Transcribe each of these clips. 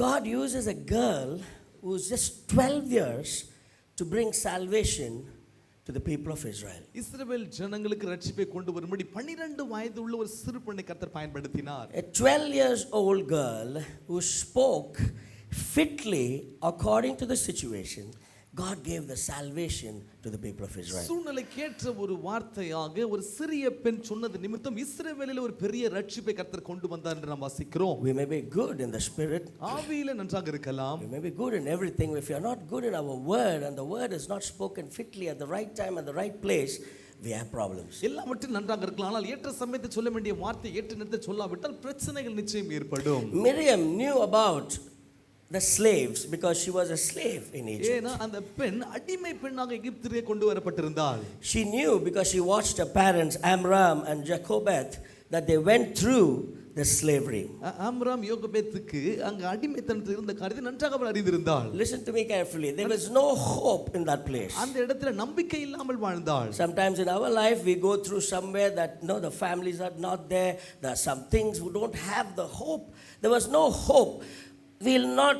God uses a girl who's just 12 years to bring salvation to the people of Israel. இஸ்ரவேல் ஜனங்களுக்கு ரட்சிப்பை கொண்டு வரும்படி 12 வயது உள்ள ஒரு சிறு பெண்ணை கர்த்தர் பயன்படுத்தினார். A 12 years old girl who spoke fitly according to the situation. God gave the salvation to the people of Israel. சூழ்நிலைக்கேற்ற ஒரு வார்த்தையாக ஒரு சிறிய பெண் சொன்னது நிமித்தம் இஸ்ரவேலில் ஒரு பெரிய ரட்சிப்பை கர்த்தர் கொண்டு வந்தார் என்று நாம் வாசிக்கிறோம். We may be good in the spirit. ஆவியிலே நன்றாக இருக்கலாம். We may be good in everything. If you are not good in our word and the word is not spoken fitly at the right time and the right place, we have problems. எல்லாவற்றும் நன்றாக இருக்கலாம், ஆனால் ஏற்ற சமயத்தில் சொல்ல வேண்டிய வார்த்தை ஏற்ற நேரத்தில் சொல்லாவிட்டால் பிரச்சனைகள் நிச்சயம் ஏற்படும். Miriam knew about the slaves because she was a slave in Egypt. ஏனா அந்த பெண் அடிமை பெண்ணாக எகிப்திலே கொண்டு வரப்பட்டிருந்தாள். She knew because she watched her parents Amram and Jochebed that they went through the slavery. ஆம்ராம் யோகபேத்துக்கு அங்க அடிமைத்தனத்தில் இருந்த காரியத்தை நன்றாக அவள் அறிந்திருந்தாள். Listen to me carefully. There was no hope in that place. அந்த இடத்துல நம்பிக்கை இல்லாமல் வாழ்ந்தாள். Sometimes in our life we go through somewhere that no, the families are not there. There are some things we don't have the hope. There was no hope. We'll not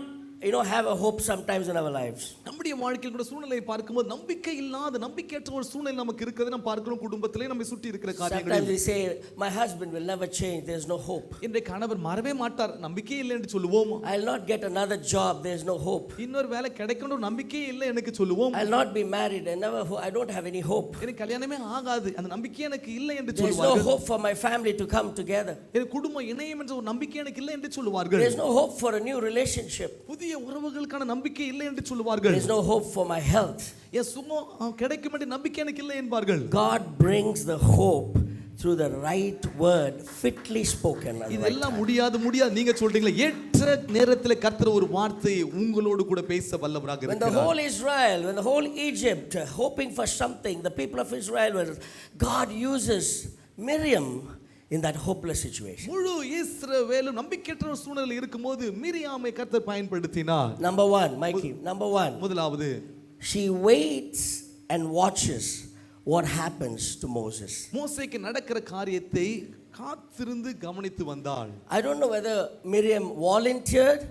have a hope sometimes in our lives. நம்முடைய வாழ்க்கையில் கூட சூழ்நிலையை பார்க்கும்போது நம்பிக்கை இல்லாத நம்பிக்கையற்ற ஒரு சூழ்நிலை நமக்கு இருக்குது. நாம் பார்க்கிறோம் குடும்பத்திலே நம்மை சுற்றி இருக்கிற காரியங்கள். Sometimes we say my husband will never change, there's no hope. இந்த கணவர் மாறவே மாட்டார், நம்பிக்கை இல்லை என்று சொல்லுவோம். I'll not get another job, there's no hope. இன்னொரு வேலை கிடைக்கணும், நம்பிக்கை இல்லை எனக்கு சொல்லுவோம். I'll not be married, I don't have any hope. எனக்கு கல்யாணமே ஆகாது, அந்த நம்பிக்கை எனக்கு இல்லை என்று சொல்வார்கள். There's no hope for my family to come together. என் குடும்பம் இணையும் என்ற ஒரு நம்பிக்கை எனக்கு இல்லை என்று சொல்வார்கள். There's no hope for a new relationship. புதிய உறவுகளுக்கான நம்பிக்கை இல்லை என்று சொல்வார்கள். There's no hope for my health. சுகம் கிடைக்கும் என்ற நம்பிக்கை எனக்கு இல்லை என்பார்கள். God brings the hope through the right word fitly spoken. இதெல்லாம் முடியாது நீங்க சொல்றீங்களே, ஏற்ற நேரத்தில் கர்த்தர் ஒரு வார்த்தையை உங்களோடு கூட பேச வல்லவராக இருக்கிறார். When the whole Israel, when the whole Egypt hoping for something, the people of Israel were, God uses Miriam in that hopeless situation. முழு இஸ்ரவேலும் நம்பிக்கையற்ற சூழ்நிலையில் இருக்கும்போது மிரியாமை கர்த்தர் பயன்படுத்தினார். Number 1, Mikey, number 1. முதலாவது, she waits and watches what happens to Moses. மோசேக்கு நடக்கிற காரியத்தை காத்திருந்து கவனித்து வந்தாள். I don't know whether Miriam volunteered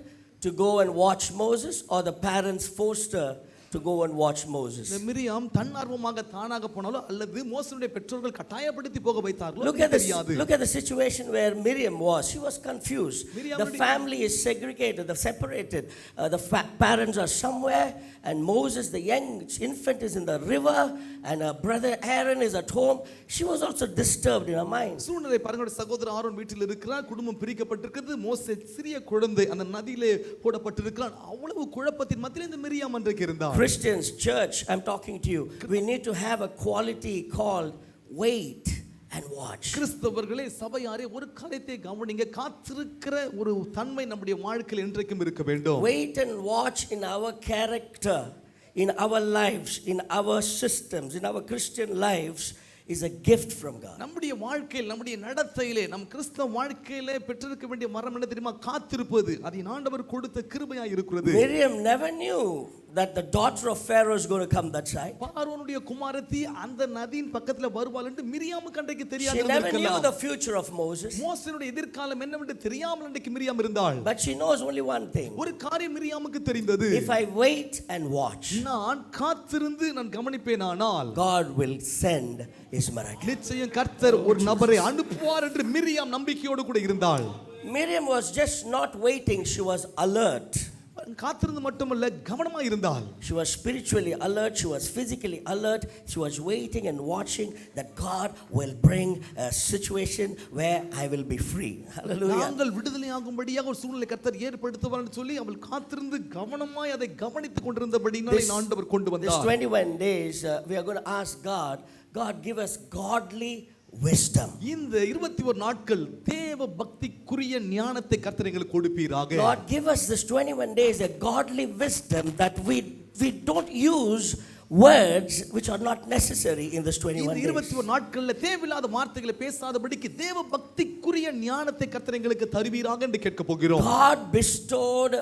to go and watch Moses or the parents forced her to go and watch Moses. Miriam தன்னார்வமாக தானாக போனாலோ அல்லது மோசேயுடைய பெற்றோர்கள் கட்டாயப்படுத்தி போக வைத்தார்களோ தெரியாது. Look at the situation where Miriam was. She was confused. The family is segregated, separated. The parents are somewhere and Moses, the young infant, is in the river and her brother Aaron is at home. She was also disturbed in her mind. சூழ்நிலை பாருங்க, சகோதரர் Aaron வீட்டில் இருக்கிறார், குடும்பம் பிரிக்கப்பட்டிருக்கிறது, மோசே சிறிய குழந்தை அந்த நதியிலே போடப்பட்டிருக்கிறான். அவ்வளவு குழப்பத்தின் மத்தியில் இந்த மிரியாம் அன்றைக்கு இருந்தார். Christians, church, I'm talking to you. We need to have a quality called wait and watch. கிறிஸ்தவர்களே, சபையாரே, ஒரு காரியத்தை கவனிங்க, காத்திருக்கிற ஒரு தன்மை நம்முடைய வாழ்க்கையில் என்றைக்கும் இருக்க வேண்டும். Wait and watch in our character, in our lives, in our systems, in our Christian lives is a gift from God. நம்முடைய வாழ்க்கையில், நம்முடைய நடத்தையிலே, நம் கிறிஸ்தவ வாழ்க்கையிலே பெற்றிருக்க வேண்டிய வரம் என்ன தெரியுமா? காத்திருப்பது. அது ஆண்டவர் கொடுத்த கிருபையாய் இருக்கிறது. Miriam never knew that the daughter of Pharaoh is going to come that side. பார்வோனுடைய குமாரத்தி அந்த நதியின் பக்கத்துல வருவாள் என்று மிரியாமுக்கு அன்றைக்கு தெரியாது. She never knew the future of Moses. மோசேயுடைய எதிர்காலம் என்னவென்று தெரியாமல் அன்றைக்கு மிரியாம் இருந்தாள். But she knows only one thing. ஒரு காரியம் மிரியாமுக்கு தெரிந்தது. If I wait and watch, நான் காத்திருந்து நான் கவனிப்பேனானால், God will send his miracle. நிச்சயம் கர்த்தர் ஒரு நபரை அனுப்புவார் என்று மிரியாம் நம்பிக்கையோடு கூட இருந்தாள். Miriam was just not waiting, she was alert. காத்திருந்து மட்டுமல்ல, கவனமாக இருந்தாள். She was spiritually alert, she was physically alert, she was waiting and watching that God will bring a situation where I will be free. Hallelujah. நாங்கள் விடுதலையாகும்படியாக ஒரு சூழ்நிலை கர்த்தர் ஏற்படுத்துவார் என்று சொல்லி அவள் காத்திருந்து கவனமாய் அதை கவனித்துக் கொண்டிருந்தபடியினாலே ஆண்டவர் கொண்டு வந்தார். This 21 days we are going to ask God give us godly wisdom. இந்த 21 நாட்கள் தேவ பக்திக்குரிய ஞானத்தை கர்த்தர் எங்களுக்கு கொடுப்பீராக. God give us this 21 days a godly wisdom that we don't use words which are not necessary in this 21 days. இந்த 21 நாட்கள்ல தேவையில்லாத வார்த்தைகளை பேசாதபடிக்கு தேவ பக்திக்குரிய ஞானத்தை கர்த்தர் எங்களுக்கு தருவீராக என்று கேட்க போகிறோம். God bestowed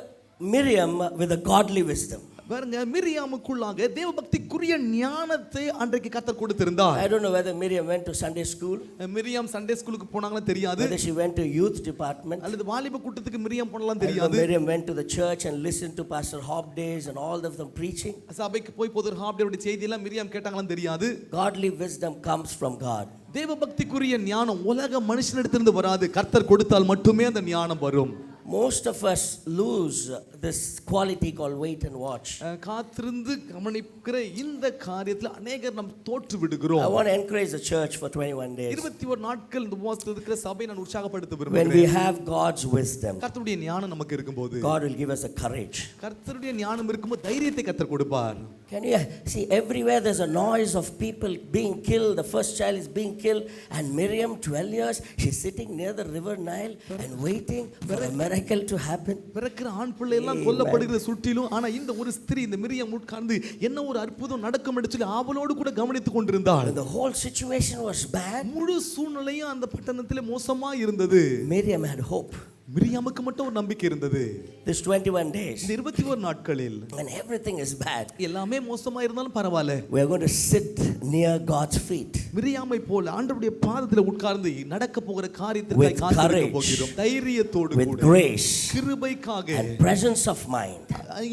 Miriam with a godly wisdom. பாருங்க மிரியாமுக்குள்ளாக தேவபக்திக்குரிய ஞானத்தை அன்றைக்கு கர்த்தர் கொடுத்திருந்தார். I don't know whether Miriam went to Sunday school. Miriam Sunday ஸ்கூலுக்கு போனாங்களா தெரியாது. Whether she went to youth department. அல்லது வாலிப கூட்டத்துக்கு மிரியாம் போனலாம் தெரியாது. Miriam went to the church and listened to Pastor Hobdays and all of them preaching. சபைக்கு போய் போதர் ஹாப்டேவுடைய செய்தி எல்லாம் மிரியாம் கேட்டாங்களா தெரியாது. Godly wisdom comes from God. தேவபக்திக்குரிய ஞானம் உலக மனுஷனிடத்திலிருந்து வராது. கர்த்தர் கொடுத்தால் மட்டுமே அந்த ஞானம் வரும். Most of us lose this quality called wait and watch. காத்திருந்து கவனிக்கிற இந்த காரியத்துல अनेகர் நாம் தோற்று விடுகிறோம். I want to encourage the church for 21 days. 21 நாட்கள் இந்த உபவாசத்தில் இருக்கிற சபையை நான் உற்சாகப்படுத்த விரும்புகிறேன். When we have God's wisdom, கர்த்தருடைய ஞானம் நமக்கு இருக்கும்போது God will give us a courage. கர்த்தருடைய ஞானம் இருக்கும்போது தைரியத்தை கர்த்தர் கொடுப்பார். Can you see everywhere there's a noise of people being killed, the first child is being killed, and Miriam 12 years she's sitting near the river Nile and waiting for a miracle to happen. பிறக்கிற ஆண் பிள்ளை எல்லாம் கொல்லப்படுகிற சுற்றிலும் ஆனா இந்த ஒரு ஸ்திரீ இந்த மிரியாம் உட்கார்ந்து என்ன ஒரு அற்புதம் நடக்கும் என்று சொல்லி ஆவலோடு கூட கவனித்துக் கொண்டிருந்தாள். The whole situation was bad. முழு சூழ்நிலையும் அந்த பட்டணத்திலே மோசமா இருந்தது. Miriam had hope. மிரியாமுக்கு மட்டும் ஒரு நம்பிக்கை இருந்தது. This 21 days, இந்த 21 நாட்களில் when everything is bad, எல்லாமே மோசமா இருந்தாலும் பரவாயில்லை, we are going to sit near God's feet. மிரியாமை போல ஆண்டவருடைய பாதத்தில் உட்கார்ந்து நடக்க போகிற காரியத்திற்காக காத்திருக்க போகிறோம். தைரியத்தோடு கூட, with grace, கிருபைக்காக, and presence of mind.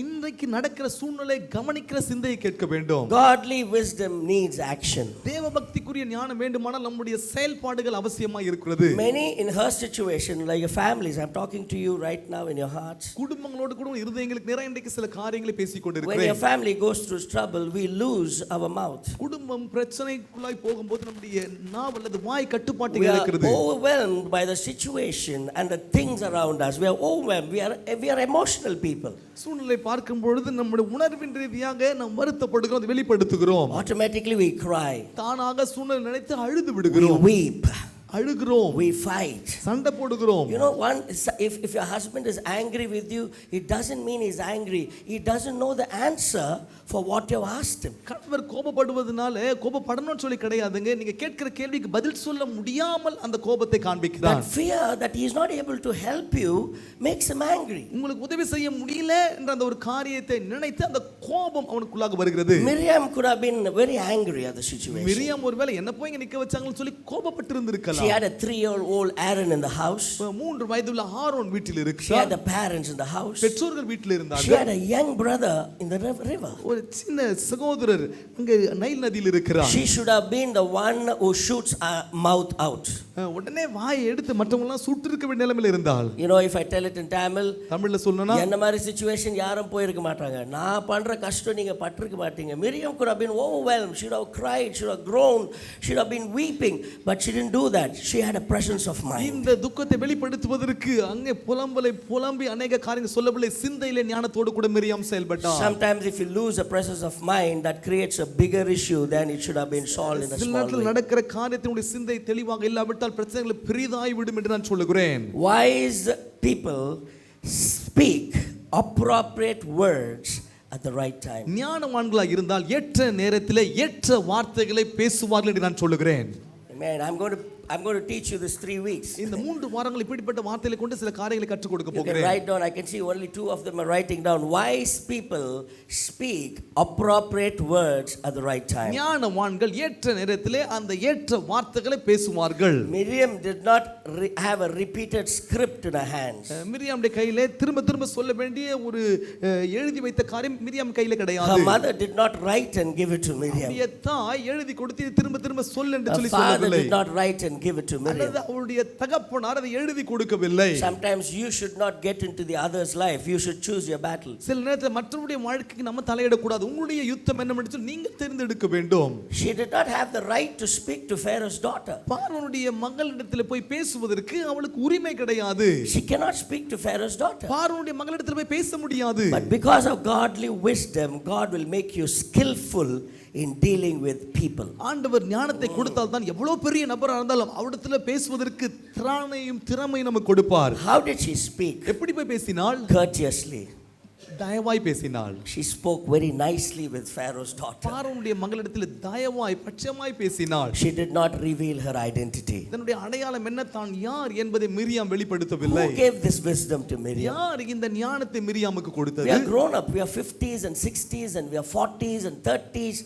இன்றைக்கு நடக்கிற சூழ்நிலை கவனிக்கிற சிந்தையை கேட்க வேண்டும். Godly wisdom needs action. தேவபக்திக்குரிய ஞானம் வேண்டுமானால் நம்முடைய செயல்பாடுகள் அவசியமா இருக்கிறது. Many in her situation, like families, I'm talking to you right now in your hearts. குடும்பங்களோடு கூட இருதயங்களுக்கு நிறைய இன்றைக்கு சில காரியங்களை பேசிக் கொண்டிருக்கிறேன். When your family goes through trouble, we lose our mouth. குடும்பம் பிரச்சனைக்குள்ளாய் போகும்போது நம்முடைய நாவு அல்லது வாய் கட்டுப்பாட்டை இழக்கிறது. We are overwhelmed by the situation and the things around us. We are overwhelmed. We are emotional people. சூழ்நிலை பார்க்கும் பொழுது நம்முடைய உணர்வின் ரீதியாக நாம் வருத்தப்படுகிறோம், அதை வெளிப்படுத்துகிறோம். Automatically we cry. தானாக சூழ்நிலை நினைத்து அழுது விடுகிறோம். We weep. அழுகிறோம், we fight, சண்டை போடுகிறோம். You know, if your husband is angry with you, it doesn't mean he's angry. He doesn't know the answer for what you asked him. கணவர் கோபப்படுவதனால கோபப்படணும்னு சொல்லி கிடையாதுங்க. நீங்க கேட்கிற கேள்விக்கு பதில் சொல்ல முடியாமல் அந்த கோபத்தை காண்பிக்கிறார். That fear that he is not able to help you makes him angry. உங்களுக்கு உதவி செய்ய முடியல என்ற அந்த ஒரு காரியத்தை நினைத்து அந்த கோபம் அவனுக்குள்ளாக வருகிறது. Miriam could have been very angry at the situation. Miriam ஒருவேளை என்ன போய் இங்க நிக்க வச்சாங்கன்னு சொல்லி கோபப்பட்டு இருந்திருக்கலாம். She had a 3-year-old Aaron in the house. 3 வயதுள்ள ஆரோன் வீட்டில் இருக்கிறார். She had the parents in the house. பெற்றோர்கள் வீட்டில் இருந்தார்கள். She had a young brother in the river. ஒரு சின்ன சகோதரர் அங்க நைல் நதியில் இருக்கிறார். She should have been the one who shoots her mouth out. உடனே வாயை எடுத்து மற்றவங்க எல்லாம் சுட்டு இருக்க வேண்டிய நிலைமையில் இருந்தால். You know, if I tell it in Tamil, தமிழ்ல சொல்லணும்னா என்ன மாதிரி situation யாரும் போய் இருக்க மாட்டாங்க. நான் பண்ற கஷ்டம் நீங்க பட்டிருக்க மாட்டீங்க. Miriam could have been overwhelmed. She would have cried, she would have groaned, she would have been weeping, but she didn't do that. She had a presence of mind. இந்த துக்கத்தை வெளிப்படுத்துவதற்கு அங்கே புலம்பி अनेक காரியங்கள் சொல்லவில்லை. சிந்தையிலே ஞானத்தோடு கூட மிரியாம் செயல்பட்டார். Sometimes if you lose a presence of mind, that creates a bigger issue than it should have been solved in a small way. நடக்கிற காரியத்தினுடைய சிந்தை தெளிவாக இல்லாவிட்டால் பிரச்சனைகள் பெரிதாய் விடும் என்று நான் சொல்லுகிறேன். Wise people speak appropriate words at the right time. ஞானவான்களாக இருந்தால் ஏற்ற நேரத்திலே ஏற்ற வார்த்தைகளை பேசுவார்கள் என்று நான் சொல்லுகிறேன். Amen. I'm going to teach you this 3 weeks. இந்த 3 வாரங்கள் இப்படிப்பட்ட வார்த்தைகளை கொண்டு சில காரியங்களை கற்றுக் கொடுக்க போகிறேன். You can write down. I can see only 2 of them are writing down. Wise people speak appropriate words at the right time. ஞானவான்கள் ஏற்ற நேரத்திலே அந்த ஏற்ற வார்த்தைகளை பேசுவார்கள். Miriam did not have a repeated script in her hands. மிரியாமுடைய கையிலே திரும்ப சொல்ல வேண்டிய ஒரு எழுதி வைத்த காரியம் மிரியாம் கையிலே கிடையாது. Her mother did not write and give it to Miriam. அவளுடைய தாய் எழுதி கொடுத்து திரும்ப சொல் என்று சொல்லி சொல்லவில்லை. Father did not write and give it to Miriam. அவளுடைய தகப்பனார் அதை எழுதி கொடுக்கவில்லை. Sometimes you should not get into the other's life. You should choose your battle. சில நேரத்தில் மற்றவருடைய வாழ்க்கைக்கு நம்ம தலையிட கூடாது. உங்களுடைய யுத்தம் என்னன்னு சொல்லி நீங்க தேர்ந்தெடுக்க வேண்டும். She did not have the right to speak to Pharaoh's daughter. பார்வோனுடைய மகளிடத்தில் போய் பேசுவதற்கு அவளுக்கு உரிமை கிடையாது. She cannot speak to Pharaoh's daughter. பார்வோனுடைய மகளிடத்தில் போய் பேச முடியாது. But because of godly wisdom, God will make you skillful in dealing with people. ஆண்டவர் ஞானத்தை கொடுத்தால் தான் எவ்வளவு பெரிய நபரா இருந்தாலும் அவரிடத்தில் பேசுவதற்கு திராணையும் திறமையும் நமக்கு கொடுப்பார். How did she speak? எப்படி போய் பேசினாள்? Courteously. தயவாய் பேசினாள். She spoke very nicely with Pharaoh's daughter. பார்வோனுடைய மகளிடத்தில் தயவாய் பட்சமாய் பேசினாள். She did not reveal her identity. தன்னுடைய அடையாளம் என்ன, தான் யார் என்பதை Miriam வெளிப்படுத்தவில்லை. Who gave this wisdom to Miriam? யார் இந்த ஞானத்தை மிரியாமுக்கு கொடுத்தது? We are grown up. We are 50s and 60s and we are 40s and 30s.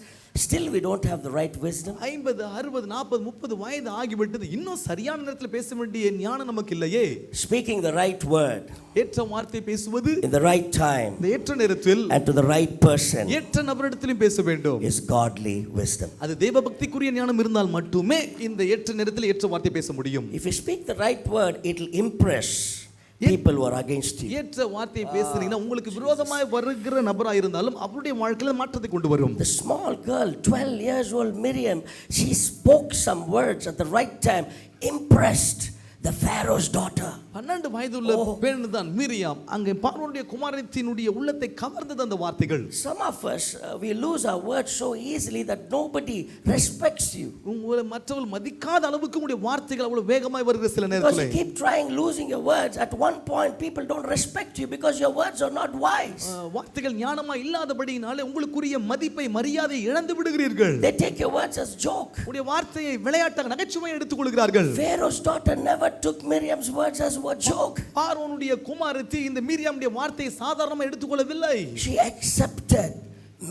Still we don't have the right wisdom. 50, 60, 40, 30 வயது ஆகிவிட்டது. இன்னும் சரியான நேரத்தில் பேச வேண்டிய ஞானம் நமக்கு இல்லையே. Speaking the right word ஏற்ற வார்த்தை பேசுவது in the right time இந்த ஏற்ற நேரத்தில் and to the right person ஏற்ற நபரிடத்திலும் பேச வேண்டும். is godly wisdom. அது தேவபக்திக்குரிய ஞானம் இருந்தால் மட்டுமே இந்த ஏற்ற நேரத்தில் ஏற்ற வார்த்தை பேச முடியும். If you speak the right word, it will impress people who are against you. ஏற்ற வார்த்தை பேசுறீங்கன்னா உங்களுக்கு விரோதமாய் வருகிற நபரா இருந்தாலும் அவருடைய வாழ்க்கையில மாற்றத்தை கொண்டு வரும். The small girl, 12 years old Miriam, she spoke some words at the right time, impressed the Pharaoh's daughter. 12 வயதுள்ள பெண் தான் மிரியாம். அங்கே பார்வோனுடைய குமாரத்தினுடைய உள்ளத்தை கவர்ந்தது அந்த வார்த்தைகள். Some of us we lose our words so easily that nobody respects you. உங்களை மற்றவர்கள் மதிக்காத அளவுக்கு உங்களுடைய வார்த்தைகள் அவ்வளவு வேகமாய் வருகிற சில Because நேரத்துல you keep trying losing your words, at one point people don't respect you because your words are not wise. வார்த்தைகள் ஞானமா இல்லாதபடியினாலே உங்களுக்குரிய மதிப்பை மரியாதை இழந்து விடுகிறீர்கள். They take your words as joke. உங்களுடைய வார்த்தையை விளையாட்டாக நகைச்சுவையாக எடுத்துக் கொள்கிறார்கள். Pharaoh's daughter never took Miriam's words as a joke. பார்வோனுடைய குமாரத்தி இந்த மிரியாமுடைய வார்த்தையை சாதாரணமாக எடுத்துக்கொள்ளவில்லை. She accepted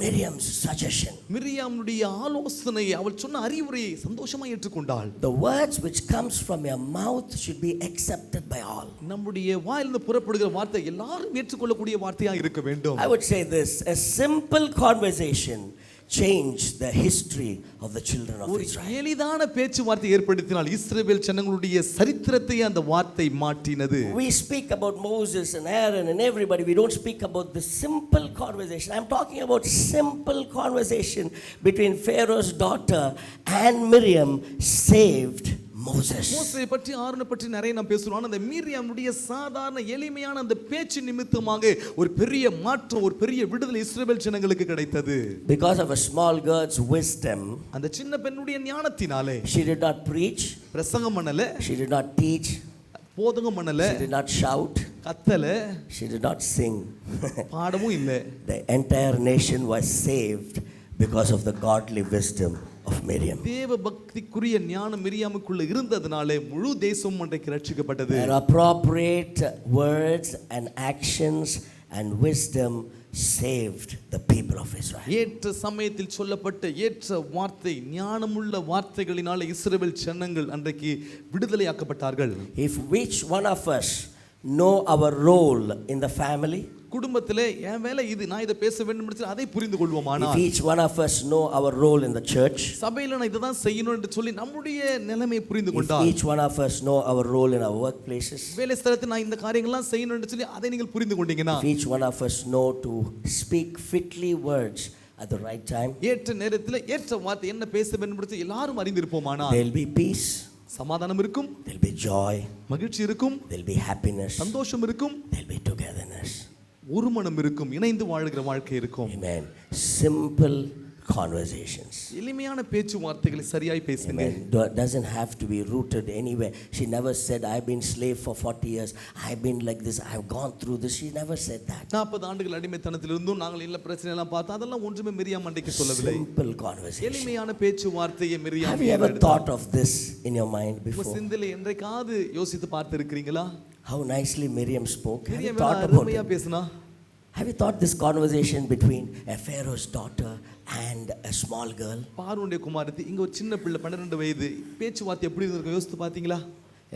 Miriam's suggestion. மிரியாமுடைய ஆலோசனையை, அவள் சொன்ன அறிவுரையை சந்தோஷமாக ஏற்றுக்கொண்டாள். The words which comes from your mouth should be accepted by all. நம்முடைய வாயிலிருந்து புறப்படுகிற வார்த்தை எல்லாரும் ஏற்றுக்கொள்ளக்கூடிய வார்த்தையாக இருக்க வேண்டும். I would say this, a simple conversation changed the history of the children of Israel. எளிதான பேச்சுவார்த்தை ஏற்படுத்தினால் இஸ்ரவேல் ஜனங்களுடைய சரித்திரத்தை அந்த வார்த்தை மாற்றினது. We speak about Moses and Aaron and everybody. We don't speak about the simple conversation. I'm talking about simple conversation between Pharaoh's daughter and Miriam saved Moses. மோசேயை பற்றி ஆரோனை பற்றி நிறைய நாம் பேசுறோம். அந்த மிரியாமுடைய சாதாரண எளிமையான அந்த பேச்சு நிமித்தமாக ஒரு பெரிய மாற்றம், ஒரு பெரிய விடுதலை இஸ்ரவேல் ஜனங்களுக்கு கிடைத்தது. Because of a small girl's wisdom, அந்த சின்ன பெண்ணுடைய ஞானத்தினாலே she did not preach, பிரசங்கம் பண்ணல, she did not teach, போதகம் பண்ணல, she did not shout, கத்தல, she did not sing. பாடமும் இல்ல. The entire nation was saved because of the godly wisdom of Miriam. தேவ பக்திக்குரிய ஞானம் மிரியாமுக்குள்ள இருந்ததனாலே முழு தேசமும் அன்றைக்கு ரட்சிக்கப்பட்டது. Their appropriate words and actions and wisdom saved the people of Israel. ஏற்ற சமயத்தில் சொல்லப்பட்ட ஏற்ற வார்த்தை, ஞானமுள்ள வார்த்தைகளினாலே இஸ்ரவேல் ஜனங்கள் அன்றைக்கு விடுதலையாக்கப்பட்டார்கள். If which one of us know our role in the family, குடும்பத்திலே என் வேலை இது, நான் இதை பேச வேண்டும் என்று அதை புரிந்து கொள்வோமானால், if each one of us know our role in the church, சபையில நான் இதை தான் செய்யணும் என்று சொல்லி நம்முடைய நிலைமையை புரிந்து if கொண்டால், each one of us know our role in our workplaces, வேலை ஸ்தலத்தில் நான் இந்த காரியங்கள்லாம் செய்யணும் என்று சொல்லி அதை நீங்கள் புரிந்து கொண்டீங்கன்னா, if each one of us know to speak fitly words at the right time, ஏற்ற நேரத்தில் ஏற்ற வார்த்தை என்ன பேச வேண்டும் என்று எல்லாரும் அறிந்திருப்போமானால், there will be peace, சமாதானம் இருக்கும், there will be joy, மகிழ்ச்சி இருக்கும், there will be happiness, சந்தோஷம் இருக்கும், there will be togetherness. ஒரு மனம் இருக்கும், இணைந்து வாழ்கிற வாழ்க்கை இருக்கும். Amen. Simple conversations. எளிமையான பேச்சுவார்த்தைகளை சரியாய் பேசுங்க. Amen. Doesn't have to be rooted anywhere. She never said, I've been slave for 40 years. I've been like this. I've gone through this. She never said that. 40 ஆண்டுகள் அடிமைத்தனத்தில் இருந்தும் நாங்கள் இல்ல பிரச்சனை எல்லாம் பார்த்தோம். அதெல்லாம் ஒன்றுமே மிரியாம் அன்றைக்கு சொல்லவில்லை. Simple conversation. எளிமையான பேச்சுவார்த்தையை Miriam. Have you ever thought of this in your mind before? உங்க சிந்தையில என்றைக்காவது யோசித்து பார்த்து இருக்கிறீங்களா? How nicely Miriam spoke. Have you Miriam thought about அருமையா it? பேசினா? Have you thought this conversation between a Pharaoh's daughter and a small girl? பார்வோனுடைய குமாரத்தி, இங்க ஒரு சின்ன பிள்ளை 12 வயது, பேச்சுவார்த்தை எப்படி இருந்திருக்கும் யோசித்து பாத்தீங்களா?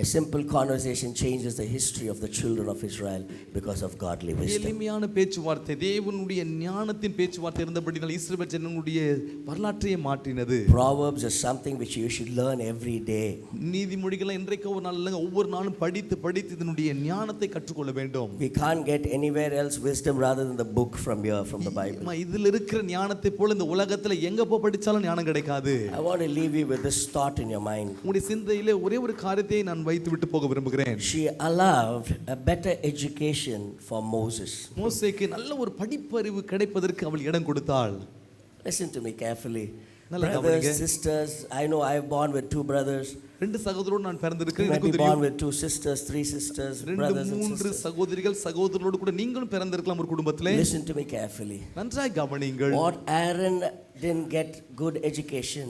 A simple conversation changes the history of the children of Israel because of godly wisdom. எளிமையான பேச்சுவார்த்தை, தேவனுடைய ஞானத்தின் பேச்சுவார்த்தை இருந்தபடியால் இஸ்ரவேல் ஜனங்களுடைய வரலாற்றையே மாற்றினது. Proverbs is something which you should learn every day. நீதிமொழிகளை இன்றைக்கு ஒரு நாள் இல்லைங்க, ஒவ்வொரு நாளும் படித்து படித்து இதனுடைய ஞானத்தை கற்றுக்கொள்ள வேண்டும். We can't get anywhere else wisdom rather than the book from here, from the Bible. இதில் இருக்கிற ஞானத்தை போல இந்த உலகத்துல எங்க போய் படிச்சாலும் ஞானம் கிடைக்காது. I want to leave you with this thought in your mind. உங்களுடைய சிந்தையிலே ஒரே ஒரு காரியத்தை நான் வைத்து விட்டு போக விரும்புகிறேன். She allowed a better education for Moses. மோசேக்கு நல்ல ஒரு படிப்பறிவு கிடைப்பதற்கு அவள் இடம் கொடுத்தாள். Listen to me carefully. நல்லா Brothers, கவனிங்க. sisters, I know I was born with 2 brothers. ரெண்டு சகோதரரோடு நான் You பிறந்திருக்கிறேன் might be எனக்கு born தெரியும் with 2 sisters, 3 sisters, ரெண்டு brothers and மூன்று sisters. சகோதரிகள் சகோதரரோடு கூட நீங்களும் பிறந்திருக்கலாம் ஒரு குடும்பத்திலே Listen to me carefully. நன்றாய் கவனியுங்கள் What Aaron didn't get good education,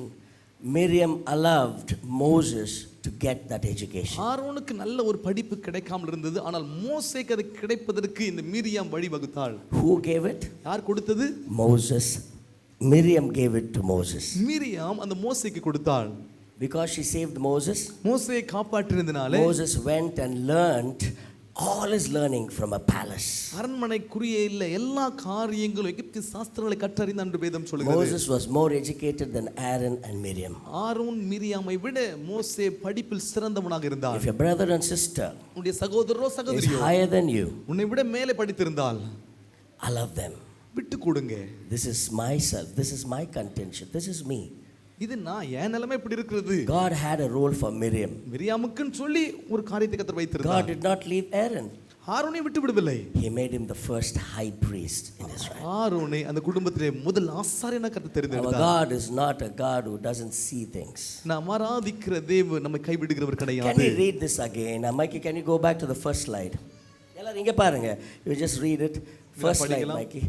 Miriam allowed Moses to get that education. ஆரோனுக்கு நல்ல ஒரு படிப்பு கிடைக்காமல் இருந்தது ஆனால் மோசேக்கு அது கிடைப்பதற்கு இந்த மிரியாம் வழி வகுத்தாள் Who gave it? யார் கொடுத்தது Moses. Miriam gave it to Moses. Miriam அந்த மோசேக்கு கொடுத்தாள் Because she saved Moses, மோசேயை காப்பாற்றினதினாலே Moses went and learned all his learning from a palace. அரண்மனைக்குரிய இல்ல எல்லா காரியங்களும் எகிப்து சாஸ்திரங்களை கற்றறிந்தான் என்று வேதம் சொல்கிறது Moses was more educated than Aaron and Miriam. Aaron மிரியாமை விட மோசே படிப்பில் சிறந்தவனாக இருந்தார் If your brother and sister உன்னுடைய சகோதரரோ is சகோதரியோ higher than you, உன்னை விட மேலே படித்திருந்தால் I love them. விட்டு கொடுங்க This is myself. This is my contention. This is me. இது நான் என் நிலைமை இப்படி இருக்கிறது God had a role for Miriam. மிரியாமுக்குன்னு சொல்லி ஒரு காரியத்தை கர்த்தர் God வைத்திருந்தார் did not leave Aaron. ஆரோனை விட்டு விடவில்லை He made him the first high priest in Israel. ஆரோனை அந்த குடும்பத்திலே முதல் ஆசாரியனா கர்த்தர் Our தெரிந்தெடுத்தார் God is not a God who doesn't see things. நாம் ஆராதிக்கிற தேவன் நம்மை கைவிடுகிறவர் Can கிடையாது we read this again? Mikey, can you go back to the first slide? எல்லாரும் இங்க பாருங்க. You just read it. First slide, Mikey.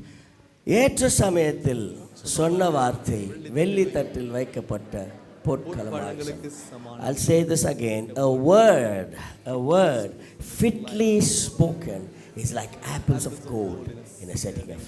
ஏற்ற சமயத்தில் சொன்ன வார்த்தை வெள்ளி தட்டில் வைக்கப்பட்ட பொற்களமாக. I'll say this again. A word fitly spoken is like apples of gold in a setting of.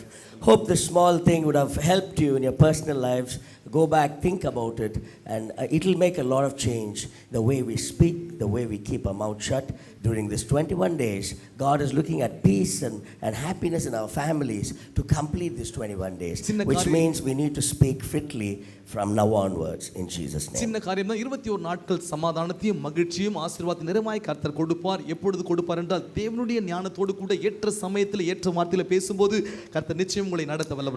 Hope this small thing would have helped you in your personal lives. Go back, think about it, and it will make a lot of change. The way we speak, the way we keep our mouth shut during this 21 days. God is looking at peace and happiness in our families to complete this 21 days, which means we need to speak fitly from now onwards in Jesus' name. சின்ன காரியம் தான் 21 நாட்கள் சமாதானத்தையும் மகிழ்ச்சியும் ஆசீர்வாதத்தையும் நிறைவாய் கர்த்தர் கொடுப்பார். எப்பொழுது கொடுப்பார் என்றால் தேவனுடைய ஞானத்தோடு கூட ஏற்ற சமயத்தில் ஏற்ற வார்த்தையில பேசும்போது கர்த்தர் நிச்சயம் உங்களை நடத்த வல்லவர்.